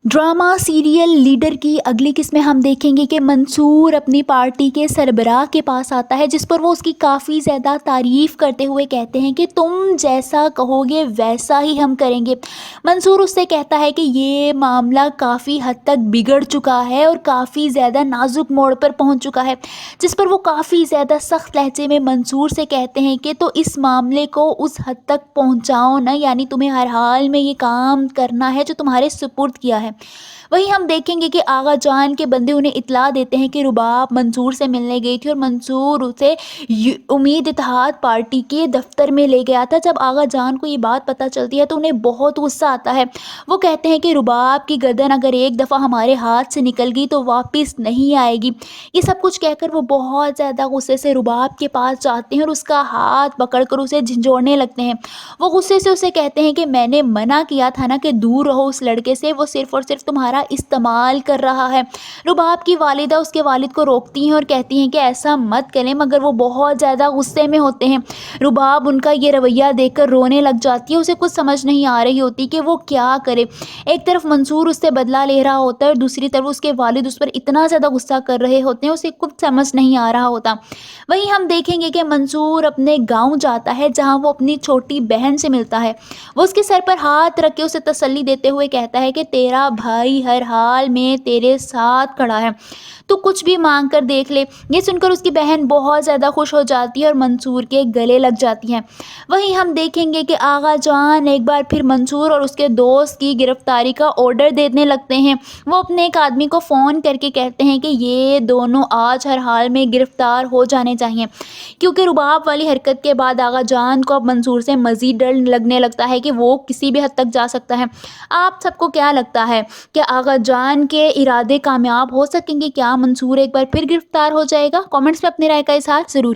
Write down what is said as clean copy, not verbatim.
Drama serial leader की अगली किस्त में हम देखेंगे कि मंसूर अपनी पार्टी के सरबराह के पास आता है, जिस पर वो उसकी काफ़ी ज़्यादा तारीफ़ करते हुए कहते हैं कि तुम जैसा कहोगे वैसा ही हम करेंगे। मंसूर उससे कहता है कि ये मामला काफ़ी हद तक बिगड़ चुका है और काफ़ी ज़्यादा नाजुक मोड़ पर पहुंच चुका है, जिस पर वो काफ़ी ज़्यादा सख्त लहजे में मंसूर से कहते हैं कि तो इस मामले को उस हद तक पहुंचाओ ना, यानी तुम्हें हर हाल में ये काम करना है जो तुम्हारे सुपुर्द किया है। वहीं हम देखेंगे कि आगा जान के बंदे उन्हें इत्तला देते हैं कि रुबाब मंसूर से मिलने गई थी और मंसूर उसे उम्मीद इत्तेहाद पार्टी के दफ्तर में ले गया था। जब आगा जान को ये बात पता चलती है तो उन्हें बहुत गुस्सा आता है। वो कहते हैं कि रुबाब की गर्दन अगर एक दफ़ा हमारे हाथ से निकल गई तो वापस नहीं आएगी। ये सब कुछ कहकर वो बहुत ज़्यादा गुस्से से रुबाब के पास जाते हैं और उसका हाथ पकड़कर उसे झंझोड़ने लगते हैं। वो गुस्से से उसे कहते हैं कि मैंने मना किया था ना कि दूर रहो उस लड़के से, वो सिर्फ़ और सिर्फ तुम्हारा इस्तेमाल कर रहा है। रुबाब की वालिदा उसके वालिद को रोकती हैं और कहती हैं कि ऐसा मत करें, मगर वो बहुत ज़्यादा गुस्से में होते हैं। रुबाब उनका ये रवैया देखकर रोने लग जाती है। उसे कुछ समझ नहीं आ रही होती कि वो क्या करे। एक तरफ मंसूर उससे बदला ले रहा होता है और दूसरी तरफ उसके वालिद उस पर इतना ज़्यादा गुस्सा कर रहे होते हैं, उसे कुछ समझ नहीं आ रहा होता। वहीं हम देखेंगे कि मंसूर अपने गाँव जाता है जहाँ वो अपनी छोटी बहन से मिलता है। वो उसके सर पर हाथ रख के उसे तसल्ली देते हुए कहता है कि तेरा भाई हर हाल में तेरे साथ खड़ा है, तो कुछ भी मांग कर देख ले। ये सुनकर उसकी बहन बहुत ज़्यादा खुश हो जाती है और मंसूर के गले लग जाती है। वहीं हम देखेंगे कि आगा जान एक बार फिर मंसूर और उसके दोस्त की गिरफ्तारी का ऑर्डर देने लगते हैं। वो अपने एक आदमी को फ़ोन करके कहते हैं कि ये दोनों आज हर हाल में गिरफ्तार हो जाने चाहिए, क्योंकि रुबाब वाली हरकत के बाद आगा जान को अब मंसूर से मज़ीद डर लगने लगता है कि वो किसी भी हद तक जा सकता है। आप सबको क्या लगता है, क्या आगा जान के इरादे कामयाब हो सकेंगे? क्या मंसूर एक बार फिर गिरफ्तार हो जाएगा? कमेंट्स में अपनी राय का इज़हार ज़रूर कीजिए।